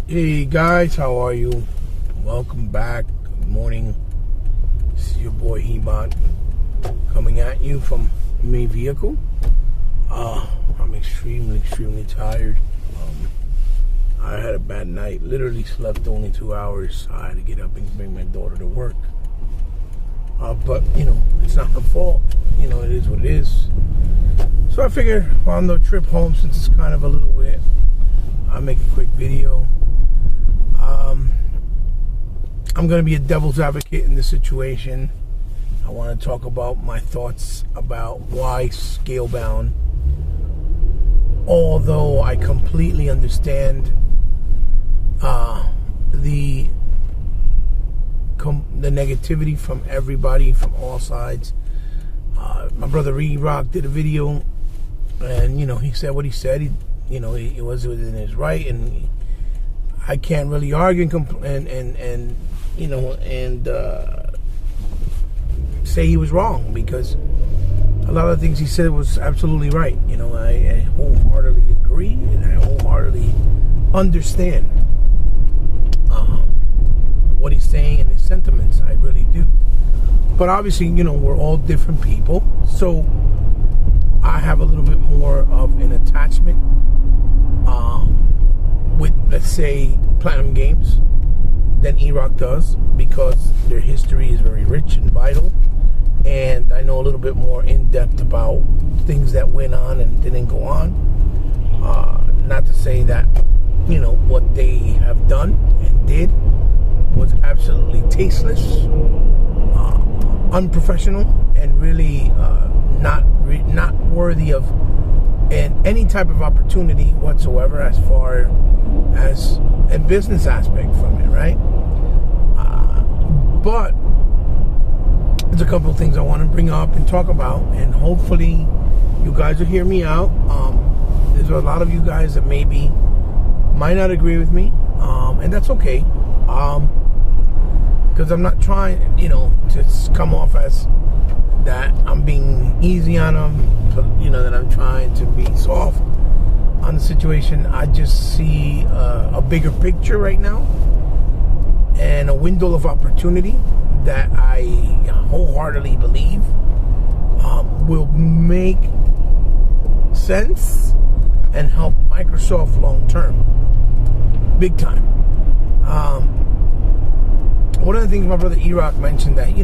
Hey guys, how are you? Welcome back. Good morning. This is your boy Hebot coming at you from my vehicle. I'm extremely tired. I had a bad night. Literally slept only 2 hours. I had to get up and bring my daughter to work. But it's not her fault. It is what it is. So I figured on the trip home, since it's kind of a little wet, I'll make a quick video. I'm going to be a devil's advocate in this situation. I want to talk about my thoughts about why scalebound. Although I completely understand the negativity from everybody, from all sides. My brother E-Rock did a video, and he said what he said. He was within his right, and I can't really argue and say he was wrong, because a lot of the things he said was absolutely right. I wholeheartedly agree, and I wholeheartedly understand what he's saying and his sentiments. I really do. But obviously, we're all different people, so I have a little bit more of an attachment with, let's say, Platinum Games than E-Rock does, because their history is very rich and vital, and I know a little bit more in depth about things that went on and didn't go on. Not to say that what they have done and did was absolutely tasteless, unprofessional, and really not worthy of any type of opportunity whatsoever, as far as a business aspect from it, right? But there's a couple of things I want to bring up and talk about, and hopefully you guys will hear me out. There's a lot of you guys that maybe might not agree with me, and that's okay, because I'm not trying, to come off as that I'm being easy on them, that I'm trying to be soft on the situation. I just see a bigger picture right now, and a window of opportunity that I wholeheartedly believe will make sense and help Microsoft long term, big time. One of the things my brother E-Rock mentioned, that he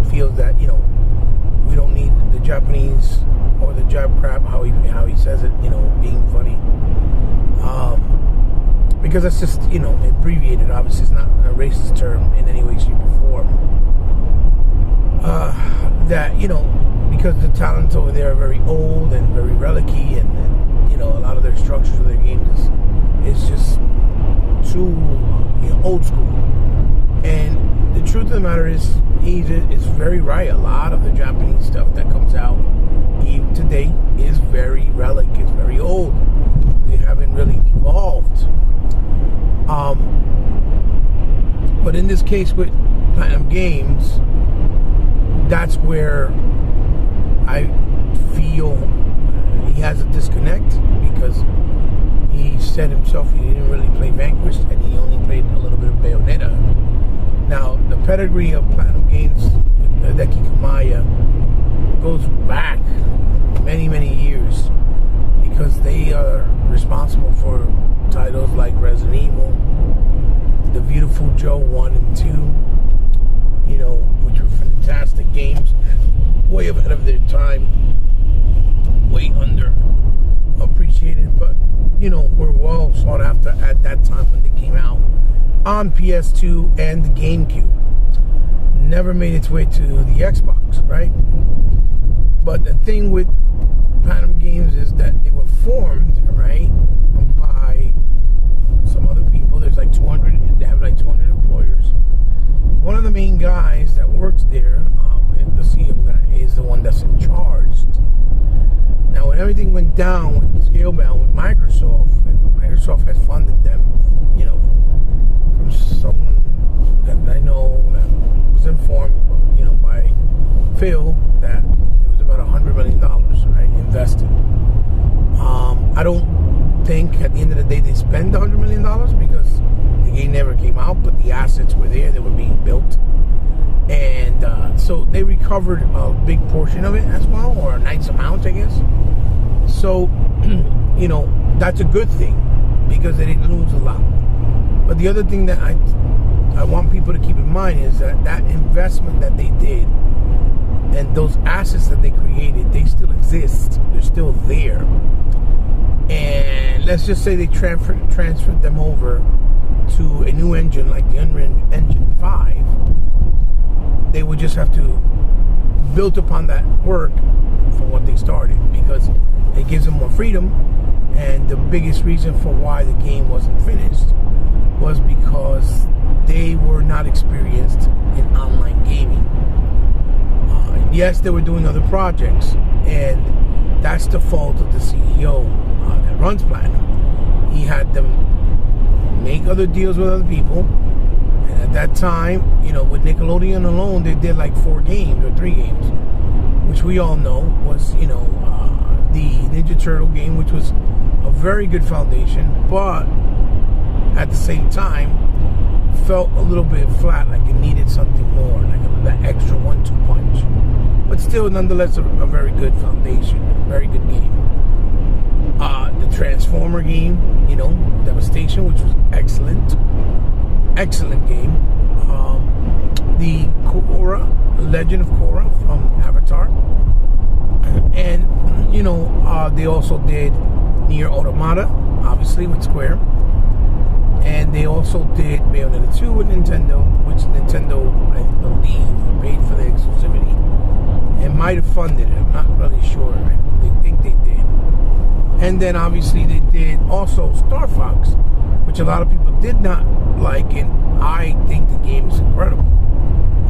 feels that we don't need the Japanese or the jab crap, how he says it, being funny, because that's just abbreviated. Obviously, it's not a racist term in any way, shape, or form. That because the talents over there are very old and very relicy, and a lot of their structures of their games is just too old school. And the truth of the matter is, he's very right. A lot of the Japanese stuff that comes out even today is very relic, is very old. They haven't really evolved. But in this case with Platinum Games, that's where I feel he has a disconnect, because he said himself he didn't really play Vanquish, and he only played a little bit of Bayonetta. Now, the pedigree of Platinum Games, Hideki Kamiya, goes back many years, because they are responsible for titles like Resident Evil, The Beautiful Joe 1 and 2, which were fantastic games, way ahead of their time, way under appreciated, but were well sought after at that time when they came out on PS2 and the GameCube. Never made its way to the Xbox, right? But the thing with Platinum Games is that they were formed, right, by some other people. There's like 200, they have like 200 employers. One of the main guys that works there, the CEO guy, is the one that's in charge. Now, when everything went down with Scalebound with Microsoft, and Microsoft has funded them, from someone that I know that was informed, by Phil, that it was about $100 million, right, invested. I don't think at the end of the day they spend $100 million because the game never came out, but the assets were there, they were being built. And so they recovered a big portion of it as well, or a nice amount, I guess. So, you know, that's a good thing because they didn't lose a lot. But the other thing that I want people to keep in mind is that that investment that they did and those assets that they created, they still exist. They're still there. And let's just say they transferred them over to a new engine like the Unreal Engine 5. They would just have to build upon that work from what they started, because it gives them more freedom. And the biggest reason for why the game wasn't finished was because they were not experienced in online gaming. Yes, they were doing other projects, and that's the fault of the CEO that runs Platinum. He had them make other deals with other people, and at that time, you know, with Nickelodeon alone, they did like 4 games or 3 games, which we all know was, you know, the Ninja Turtle game, which was a very good foundation, but at the same time felt a little bit flat, like it needed something more, like that extra 1-2 punch. But still, nonetheless, a very good foundation, very good game. The Transformer game, you know, Devastation, which was excellent game. The Korra, Legend of Korra from Avatar, and you know, they also did Nier Automata, obviously with Square. And they also did Bayonetta 2 with Nintendo, which Nintendo, I believe, paid for the exclusivity. It might have funded it, I'm not really sure. They think they did. And then obviously they did also Star Fox, which a lot of people did not like, and I think the game is incredible.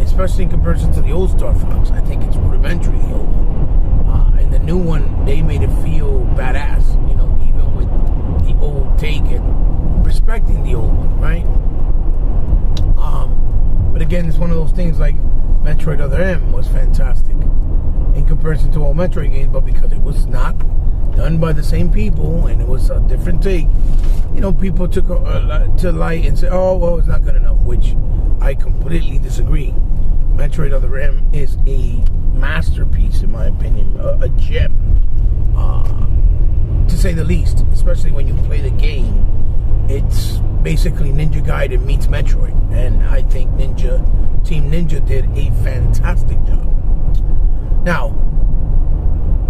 Especially in comparison to the old Star Fox. I think it's rudimentary, the old one. And the new one, they made it feel badass, you know, even with the old take and respecting the old one, right? But again, it's one of those things like Metroid Other M was fantastic in comparison to all Metroid games, but because it was not done by the same people and it was a different take, you know, people took to light and said, oh, well, it's not good enough, which I completely disagree. Metroid Other M is a masterpiece, in my opinion, a gem, to say the least, especially when you play the game. It's basically Ninja Gaiden meets Metroid, and I think Team Ninja did a fantastic job. Now,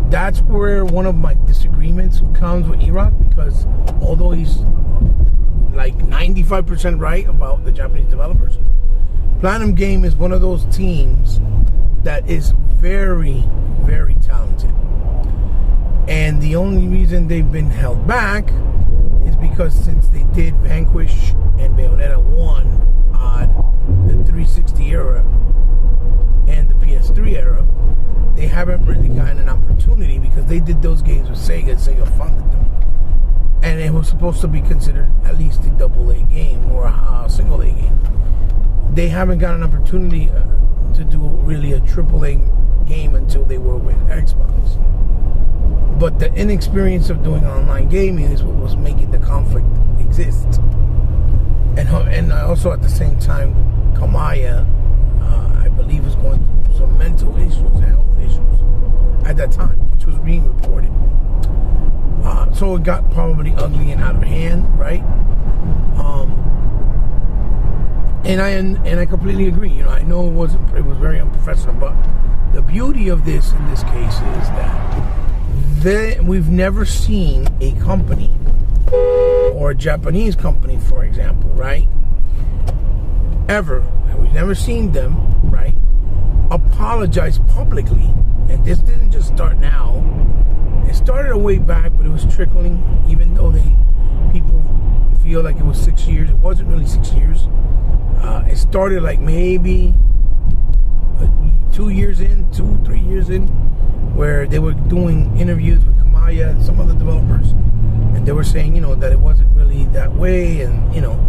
that's where one of my disagreements comes with E-Rock, because although he's like 95% right about the Japanese developers, Platinum Game is one of those teams that is very, very talented. And the only reason they've been held back is because since they did Vanquish and Bayonetta 1 on the 360 era and the PS3 era, they haven't really gotten an opportunity because they did those games with Sega, and Sega funded them. And it was supposed to be considered at least a AA game or a single A game. They haven't got an opportunity to do really a AAA game until they were with Xbox. But the inexperience of doing online gaming is what was making the conflict exist. And also at the same time, Kamaya, I believe, was going through some mental issues, health issues at that time, which was being reported. So it got probably ugly and out of hand, right? And I completely agree. You know, I know it was very unprofessional, but the beauty of this in this case is that we've never seen a company or a Japanese company, for example, right? Ever. We've never seen them, right, apologize publicly. And this didn't just start now. It started a way back, but it was trickling, even though people feel like it was 6 years. It wasn't really 6 years. It started like maybe 2 years in, 3 years in, where they were doing interviews with Kamaya and some other developers, and they were saying, you know, that it wasn't really that way, and, you know,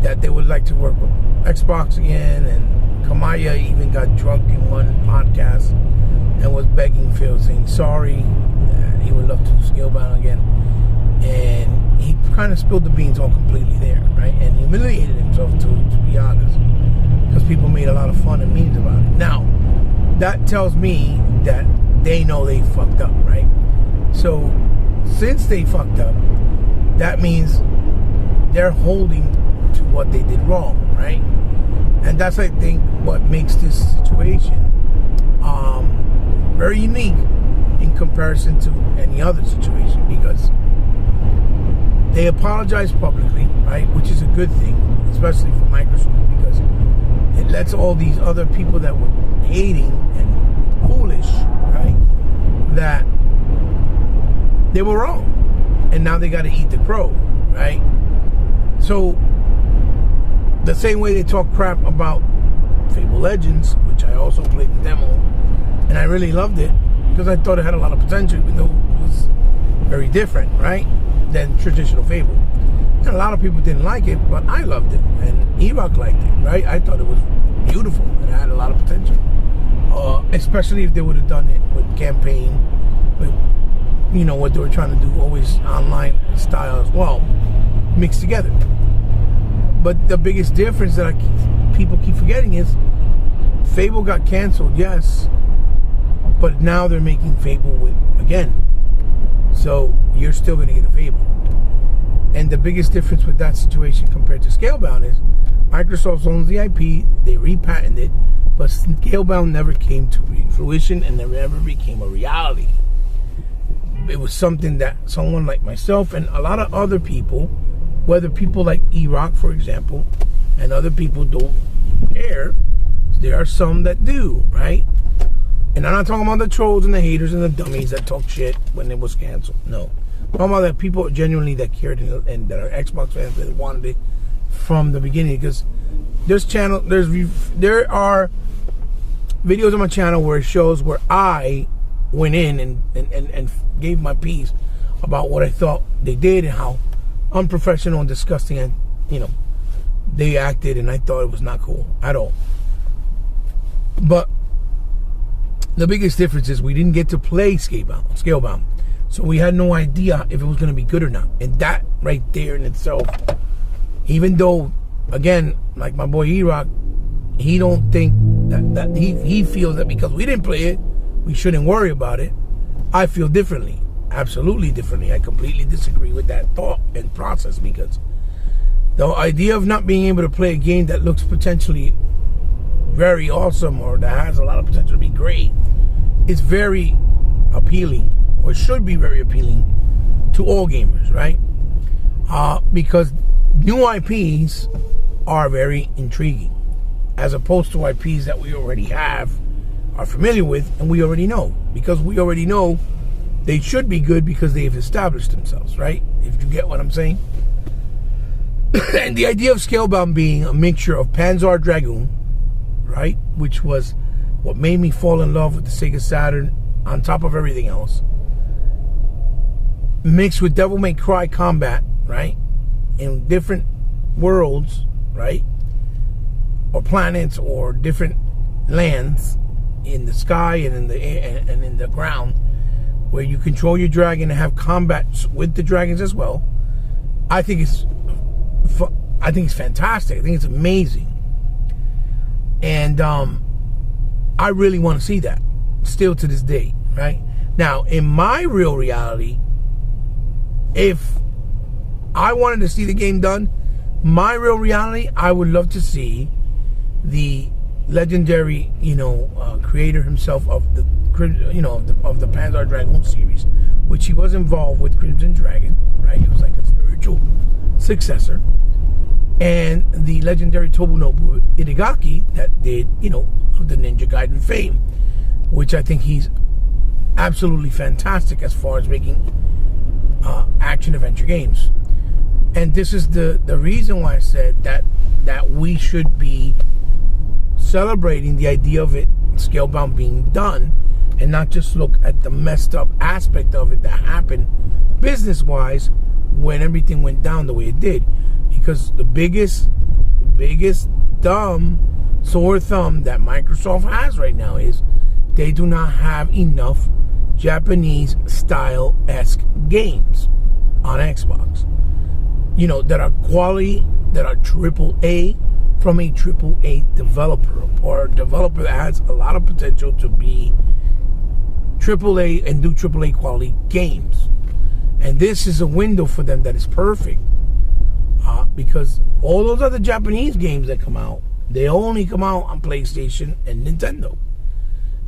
that they would like to work with Xbox again. And Kamaya even got drunk in one podcast and was begging Phil, saying sorry, he would love to Scalebound again. And kind of spilled the beans all completely there, right? And humiliated himself, to be honest, because people made a lot of fun and memes about it. Now, that tells me that they know they fucked up, right? So, since they fucked up, that means they're holding to what they did wrong, right? And that's, I think, what makes this situation very unique in comparison to any other situation, because they apologize publicly, right? Which is a good thing, especially for Microsoft, because it lets all these other people that were hating and foolish, right, that they were wrong. And now they got to eat the crow, right? So, the same way they talk crap about Fable Legends, which I also played the demo, and I really loved it, because I thought it had a lot of potential, even though it was very different, right, than traditional Fable. And a lot of people didn't like it, but I loved it, and E-Rock liked it, right? I thought it was beautiful, and it had a lot of potential. Especially if they would have done it with campaign, with, you know, what they were trying to do, always online style as well, mixed together. But the biggest difference that people keep forgetting is Fable got canceled, yes, but now they're making Fable again. So you're still going to get a Fable. And the biggest difference with that situation compared to Scalebound is Microsoft owns the IP, they repatented it, but Scalebound never came to fruition and never became a reality. It was something that someone like myself and a lot of other people, whether people like E-Rock, for example, and other people don't care, there are some that do, right? And I'm not talking about the trolls and the haters and the dummies that talk shit when it was canceled. No. I'm talking about the people genuinely that cared and that are Xbox fans that wanted it from the beginning. Because there are videos on my channel where it shows where I went in and gave my piece about what I thought they did and how unprofessional and disgusting and, you know, they acted, and I thought it was not cool at all. But the biggest difference is we didn't get to play Scalebound. So we had no idea if it was going to be good or not. And that right there in itself, even though, again, like my boy E-Rock, he don't think that he feels that because we didn't play it, we shouldn't worry about it. I feel differently. Absolutely differently. I completely disagree with that thought and process, because the idea of not being able to play a game that looks potentially very awesome or that has a lot of potential to be great is very appealing, or should be very appealing to all gamers, right? Because new IPs are very intriguing, as opposed to IPs that we already have, are familiar with, and we already know. Because we already know they should be good because they've established themselves, right? If you get what I'm saying. And the idea of Scalebound being a mixture of Panzer Dragoon, right, which was what made me fall in love with the Sega Saturn on top of everything else, mixed with Devil May Cry combat, right, in different worlds, right, or planets or different lands in the sky and in the air and in the ground, where you control your dragon and have combats with the dragons as well. I think it's fantastic. I think it's amazing. And I really want to see that still to this day, right? Now, in my real reality, if I wanted to see the game done, my real reality, I would love to see the legendary, creator himself of the, of the Panzer Dragoon series, which he was involved with Crimson Dragon, right? It was like a spiritual successor. And the legendary Tobunobu Itagaki that did, of the Ninja Gaiden fame, which I think he's absolutely fantastic as far as making action adventure games. And this is the reason why I said that we should be celebrating the idea of it, Scalebound, being done, and not just look at the messed up aspect of it that happened business-wise when everything went down the way it did. Because the biggest sore thumb that Microsoft has right now is they do not have enough Japanese style-esque games on Xbox. that are quality, that are AAA from a AAA developer, or a developer that has a lot of potential to be AAA and do AAA quality games. And this is a window for them that is perfect, because all those other Japanese games that come out, they only come out on PlayStation and Nintendo.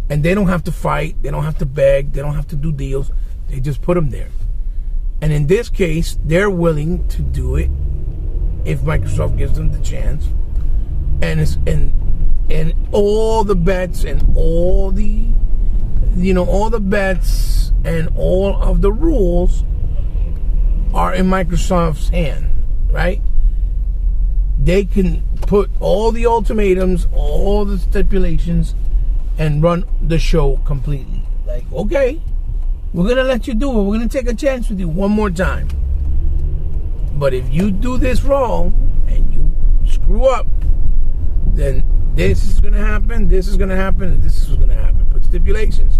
And they don't have to fight, they don't have to beg, they don't have to do deals. They just put them there. And in this case, they're willing to do it if Microsoft gives them the chance. And all the bets and all the bets and all of the rules are in Microsoft's hand, right? They can put all the ultimatums, all the stipulations, and run the show completely. Like, okay, we're going to let you do it. We're going to take a chance with you one more time. But if you do this wrong and you screw up, then this is going to happen, this is going to happen, and this is going to happen. Put stipulations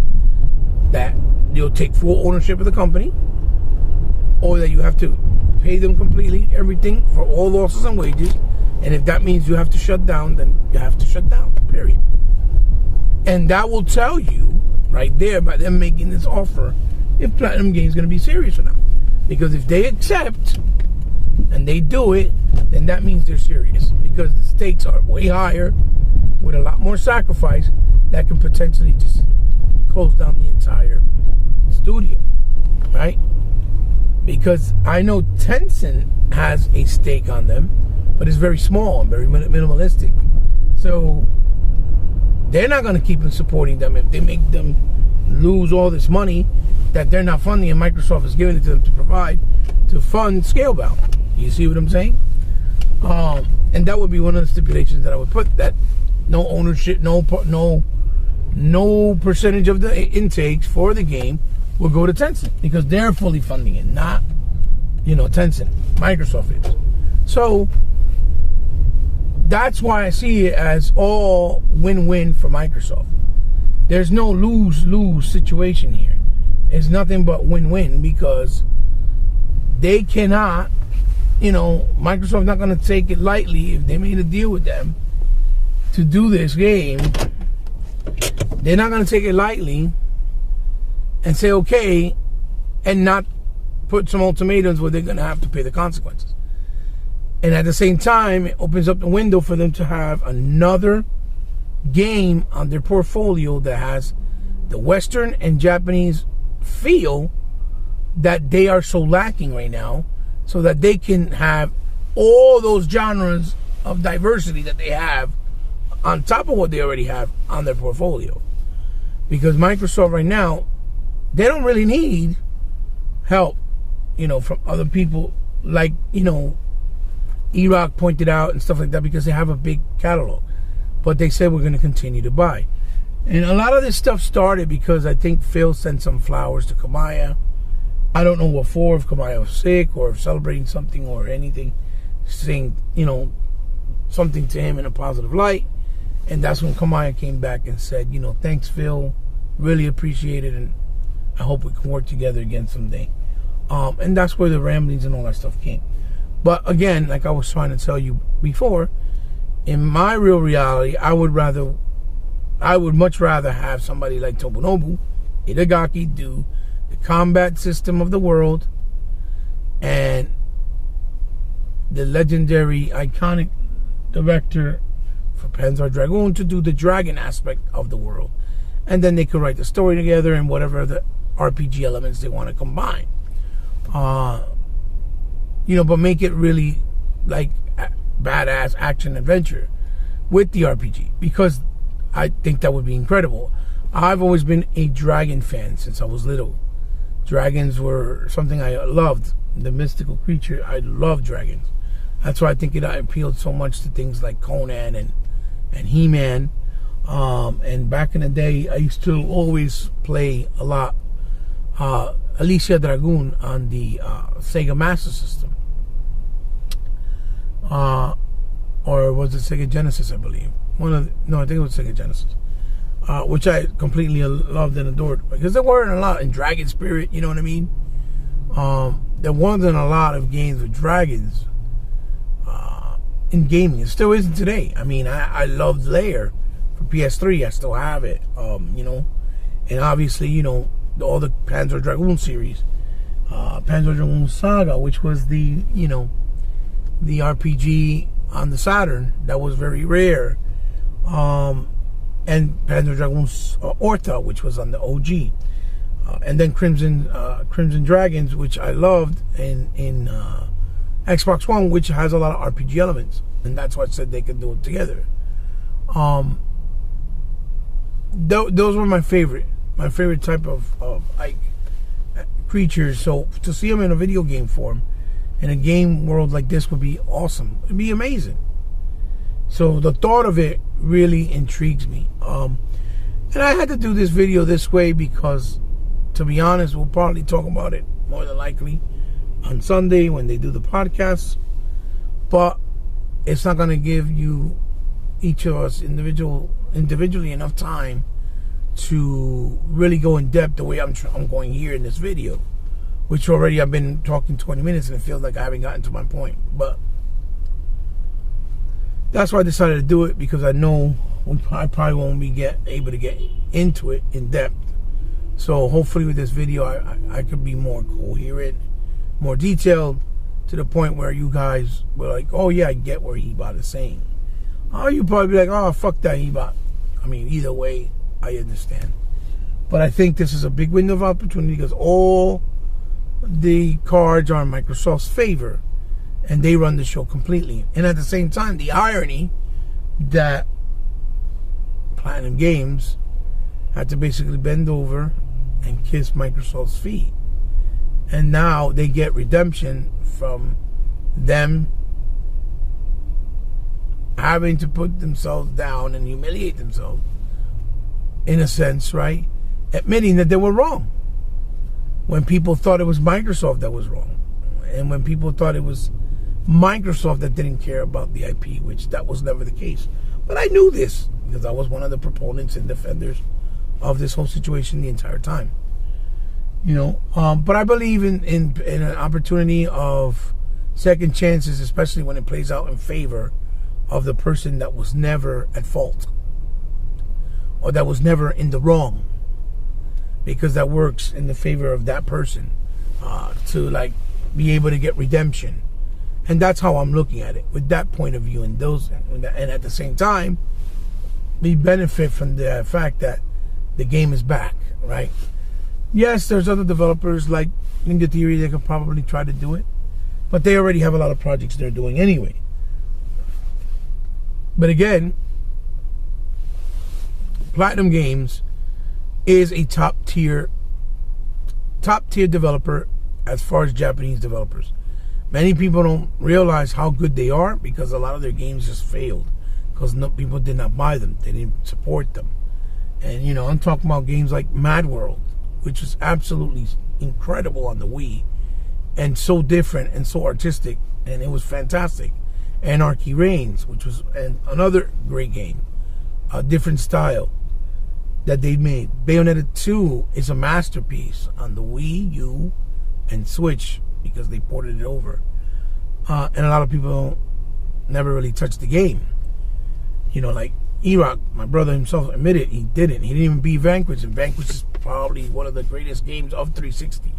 that you'll take full ownership of the company, or that you have to pay them completely everything for all losses and wages. And if that means you have to shut down, then you have to shut down, period. And that will tell you right there, by them making this offer, if Platinum Games is going to be serious or not. Because if they accept and they do it, then that means they're serious. Because the stakes are way higher, with a lot more sacrifice, that can potentially just close down the entire studio, right? Because I know Tencent has a stake on them, but it's very small and very minimalistic. So they're not going to keep on supporting them if they make them lose all this money that they're not funding, and Microsoft is giving it to them to provide to fund Scalebound. You see what I'm saying? And that would be one of the stipulations that I would put, that no ownership, no percentage of the intakes for the game will go to Tencent, because they're fully funding it, not Tencent. Microsoft is. So that's why I see it as all win-win for Microsoft. There's no lose-lose situation here. It's nothing but win-win, because they cannot, Microsoft's not going to take it lightly. If they made a deal with them to do this game, they're not going to take it lightly and say okay and not put some ultimatums where they're going to have to pay the consequences. And at the same time, it opens up the window for them to have another game on their portfolio that has the Western and Japanese feel that they are so lacking right now, so that they can have all those genres of diversity that they have on top of what they already have on their portfolio. Because Microsoft right now, they don't really need help, from other people, like, E-Rock pointed out and stuff like that, because they have a big catalog. But they said we're going to continue to buy. And a lot of this stuff started because I think Phil sent some flowers to Kamaya. I don't know what for, if Kamaya was sick or celebrating something or anything, saying, something to him in a positive light. And that's when Kamaya came back and said, thanks, Phil. Really appreciate it, and I hope we can work together again someday. And that's where the ramblings and all that stuff came. But again, like I was trying to tell you before, in my real reality, I would much rather have somebody like Tomonobu Itagaki do the combat system of the world, and the legendary, iconic director for Panzer Dragoon to do the dragon aspect of the world. And then they could write the story together and whatever the RPG elements they want to combine. But make it really like badass action adventure with the RPG, because I think that would be incredible. I've always been a dragon fan since I was little. Dragons were something I loved. The mystical creature, I love dragons. That's why I think it appealed so much to things like Conan and He-Man. And back in the day, I used to always play a lot Alicia Dragoon on the Sega Master System. Or was it Sega Genesis, I believe? I think it was Sega Genesis. Which I completely loved and adored, because there weren't a lot in Dragon Spirit, you know what I mean? there wasn't a lot of games with dragons in gaming. It still isn't today. I mean, I loved Lair for PS3. I still have it. You know, and obviously, you know, all the Panzer Dragoon series, Panzer Dragoon Saga, which was the, you know, the RPG on the Saturn that was very rare, and Panzer Dragoon Orta, which was on the OG, and then Crimson Dragons, which I loved in Xbox One, which has a lot of RPG elements, and that's why I said they could do it together. Those were my favorite type of like creatures. So to see them in a video game form, in a game world like this, would be awesome. It'd be amazing. So the thought of it really intrigues me. And I had to do this video this way because, to be honest, we'll probably talk about it more than likely on Sunday when they do the podcast. But it's not going to give you, each of us individually, enough time to really go in depth the way I'm going here in this video, which already I've been talking 20 minutes and it feels like I haven't gotten to my point. But that's why I decided to do it, because I know I probably won't be able to get into it in depth. So hopefully with this video I could be more coherent, more detailed, to the point where you guys were like, oh yeah, I get where Hebot is saying. Or you probably be like, oh fuck that Hebot. I mean, either way, I understand. But I think this is a big window of opportunity, because all the cards are in Microsoft's favor, and they run the show completely. And at the same time, the irony that Platinum Games had to basically bend over and kiss Microsoft's feet, and now they get redemption from them having to put themselves down and humiliate themselves, in a sense, right? Admitting that they were wrong when people thought it was Microsoft that was wrong, and when people thought it was Microsoft that didn't care about the IP, which that was never the case. But I knew this because I was one of the proponents and defenders of this whole situation the entire time. You know, but I believe in an opportunity of second chances, especially when it plays out in favor of the person that was never at fault, or that was never in the wrong, because that works in the favor of that person to like be able to get redemption. And that's how I'm looking at it, with that point of view, and at the same time, we benefit from the fact that the game is back, right? Yes, there's other developers like Ninja Theory that could probably try to do it, but they already have a lot of projects they're doing anyway. But again, Platinum Games is a top tier developer as far as Japanese developers. Many people don't realize how good they are, because a lot of their games just failed because people did not buy them. They didn't support them. And, you know, I'm talking about games like Mad World, which was absolutely incredible on the Wii, and so different and so artistic, and it was fantastic. Anarchy Reigns, which was another great game, a different style that they made. Bayonetta 2 is a masterpiece on the Wii U and Switch, because they ported it over. And a lot of people never really touched the game. You know, like E-Rock, my brother himself admitted he didn't. He didn't even beat Vanquish, and Vanquish is probably one of the greatest games of 360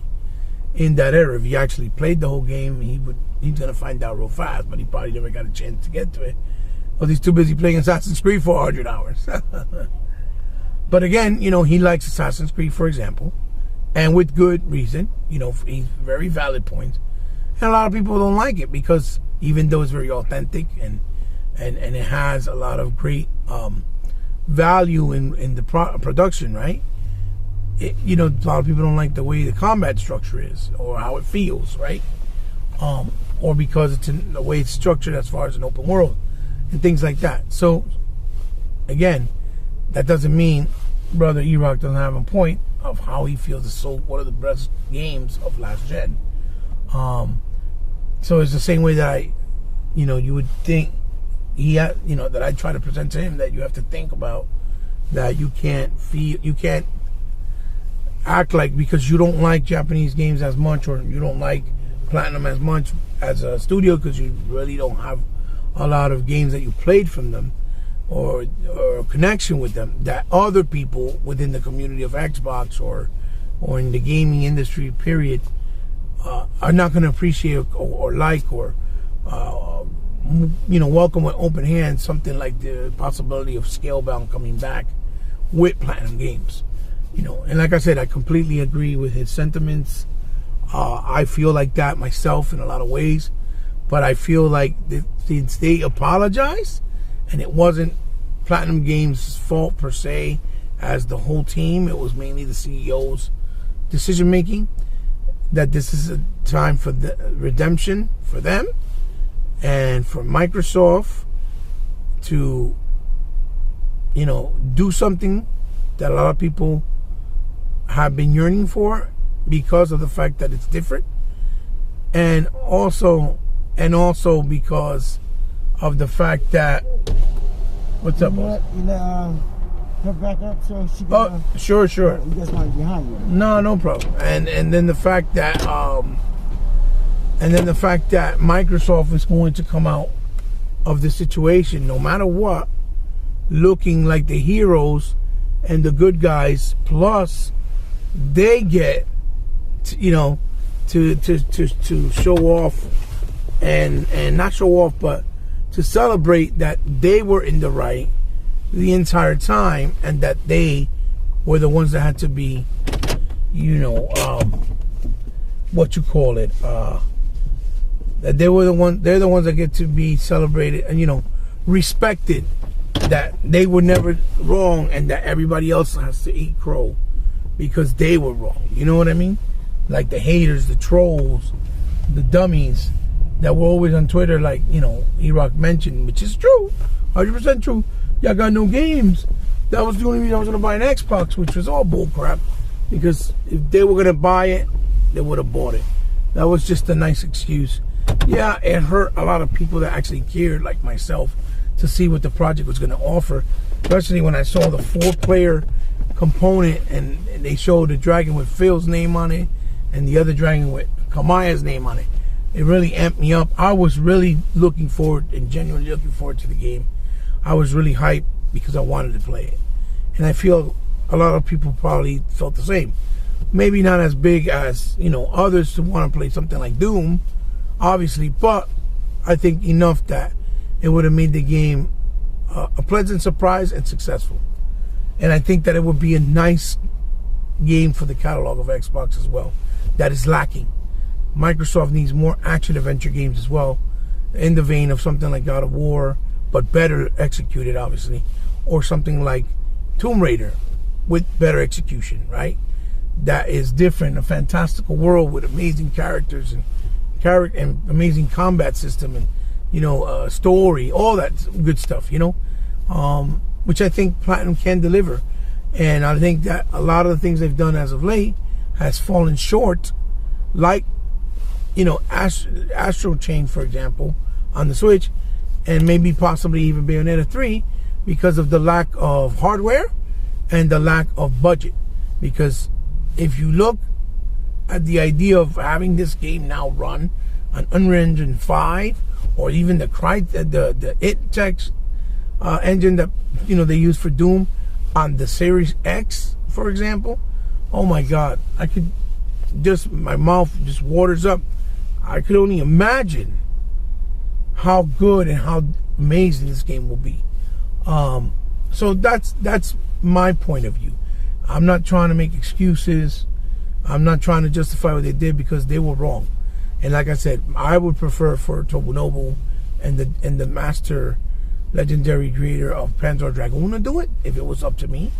in that era. If he actually played the whole game, he's gonna find out real fast, but he probably never got a chance to get to it, because he's too busy playing Assassin's Creed for 100 hours. But again, you know, he likes Assassin's Creed, for example, and with good reason. You know, he's very valid points. And a lot of people don't like it, because even though it's very authentic and it has a lot of great value in the production, right? You know, a lot of people don't like the way the combat structure is, or how it feels, right? Or because it's in the way it's structured as far as an open world and things like that. So again, that doesn't mean Brother E-Rock doesn't have a point of how he feels it's so one of the best games of last gen. So it's the same way that you would think that I try to present to him, that you have to think about that you can't act like because you don't like Japanese games as much, or you don't like Platinum as much as a studio because you really don't have a lot of games that you played from them or connection with them that other people within the community of Xbox or in the gaming industry period are not going to appreciate or like or welcome with open hands something like the possibility of Scalebound coming back with Platinum Games. And like I said, I completely agree with his sentiments. I feel like that myself in a lot of ways, but I feel like since they apologized and it wasn't Platinum Games' fault per se as the whole team, it was mainly the CEO's decision making, that this is a time for the redemption for them and for Microsoft to do something that a lot of people have been yearning for because of the fact that it's different, and also because of the fact that what's up, boss? Her back up so she can. Oh, sure. You just want behind you. No problem. And then the fact that Microsoft is going to come out of the situation, no matter what, looking like the heroes and the good guys. Plus, they get to show off and not show off, but to celebrate that they were in the right the entire time, and that they were the ones that had to be, that they're the ones that get to be celebrated and, respected, that they were never wrong and that everybody else has to eat crow because they were wrong. You know what I mean? Like the haters, the trolls, the dummies that were always on Twitter, like, E-Rock mentioned, which is true, 100% true. Y'all got no games. That was the only reason I was going to buy an Xbox, which was all bullcrap. Because if they were going to buy it, they would have bought it. That was just a nice excuse. Yeah, it hurt a lot of people that actually cared, like myself, to see what the project was going to offer. Especially when I saw the 4-player component and they showed the dragon with Phil's name on it and the other dragon with Kamaya's name on it. It really amped me up. I was really looking forward and genuinely looking forward to the game. I was really hyped because I wanted to play it. And I feel a lot of people probably felt the same. Maybe not as big as, others who want to play something like Doom, obviously, but I think enough that it would have made the game a pleasant surprise and successful. And I think that it would be a nice game for the catalog of Xbox as well. That is lacking. Microsoft needs more action-adventure games as well, in the vein of something like God of War, but better executed, obviously, or something like Tomb Raider with better execution, right? That is different, a fantastical world with amazing characters and amazing combat system and story, all that good stuff, which I think Platinum can deliver. And I think that a lot of the things they've done as of late has fallen short, like Astro Chain, for example, on the Switch, and maybe possibly even Bayonetta 3, because of the lack of hardware and the lack of budget. Because if you look at the idea of having this game now run on Unreal Engine 5, or even the id Tech engine that they use for Doom on the Series X, for example, oh my God, my mouth just waters up. I could only imagine how good and how amazing this game will be. So that's my point of view. I'm not trying to make excuses. I'm not trying to justify what they did, because they were wrong. And like I said, I would prefer for Tobunobu and the master legendary creator of Panzer Dragoon to do it if it was up to me.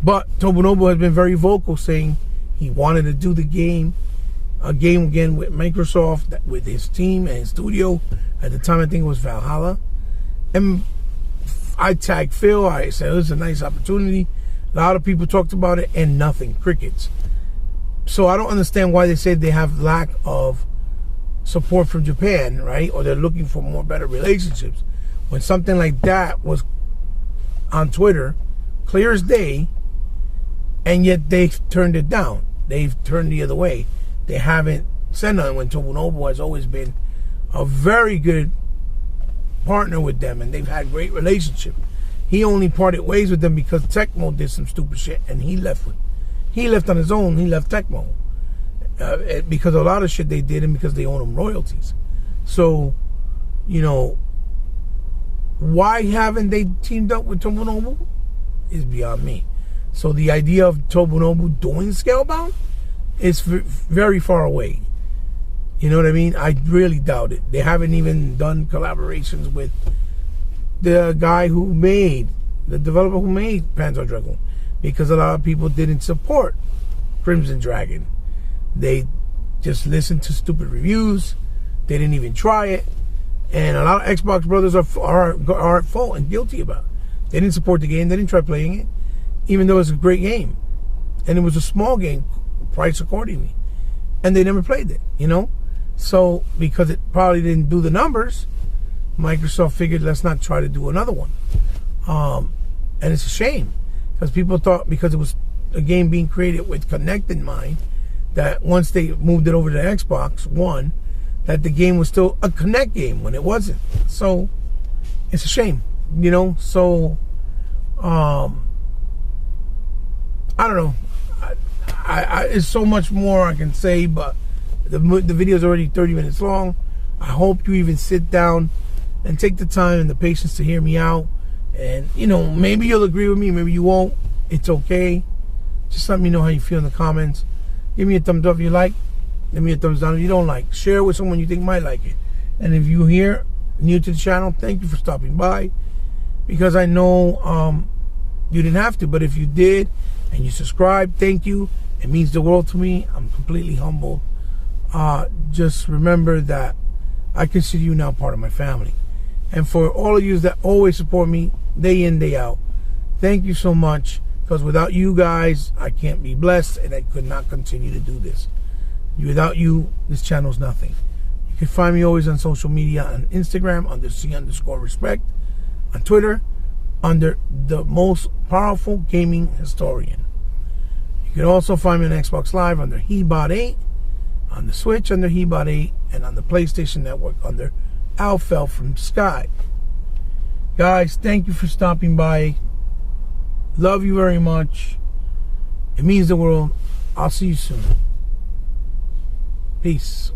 But Tobunobu has been very vocal, saying he wanted to do a game again with Microsoft, with his team and his studio. At the time, I think it was Valhalla. And I tagged Phil. I said it was a nice opportunity. A lot of people talked about it, and nothing, crickets. So I don't understand why they say they have lack of support from Japan, right? Or they're looking for more better relationships. When something like that was on Twitter, clear as day, and yet they've turned it down. They've turned the other way. They haven't Senna, when Tomonobu has always been a very good partner with them, and they've had great relationship. He only parted ways with them because Tecmo did some stupid shit, and he left on his own. He left Tecmo because a lot of shit they did, and because they own him royalties. So, you know, why haven't they teamed up with Tomonobu is beyond me. So the idea of Tomonobu doing Scalebound is very far away. You know what I mean? I really doubt it. They haven't even done collaborations with the guy who made, the developer who made Panzer Dragoon, because a lot of people didn't support Crimson Dragon. They just listened to stupid reviews. They didn't even try it. And a lot of Xbox brothers are at fault and guilty about it. They didn't support the game. They didn't try playing it, even though it was a great game. And it was a small game, priced accordingly. And they never played it, you know? So, because it probably didn't do the numbers, Microsoft figured, let's not try to do another one. And it's a shame, because people thought, because it was a game being created with Kinect in mind, that once they moved it over to Xbox One, that the game was still a Kinect game when it wasn't. So, it's a shame, you know? So, I don't know. It's so much more I can say, but the video is already 30 minutes long. I hope you even sit down and take the time and the patience to hear me out. And, you know, maybe you'll agree with me, maybe you won't. It's okay. Just let me know how you feel in the comments. Give me a thumbs up if you like. Give me a thumbs down if you don't like. Share it with someone you think might like it. And if you're here, new to the channel, thank you for stopping by. Because I know you didn't have to, but if you did and you subscribed, thank you. It means the world to me. I'm completely humbled. Just remember that I consider you now part of my family. And for all of you that always support me, day in, day out, thank you so much. Because without you guys, I can't be blessed, and I could not continue to do this. Without you, this channel's nothing. You can find me always on social media, on Instagram, under C_respect, on Twitter, under the most powerful gaming historian. You can also find me on Xbox Live under HeBot8, on the Switch under HeBot8, and on the PlayStation Network under Alfel from Sky. Guys, thank you for stopping by. Love you very much. It means the world. I'll see you soon. Peace.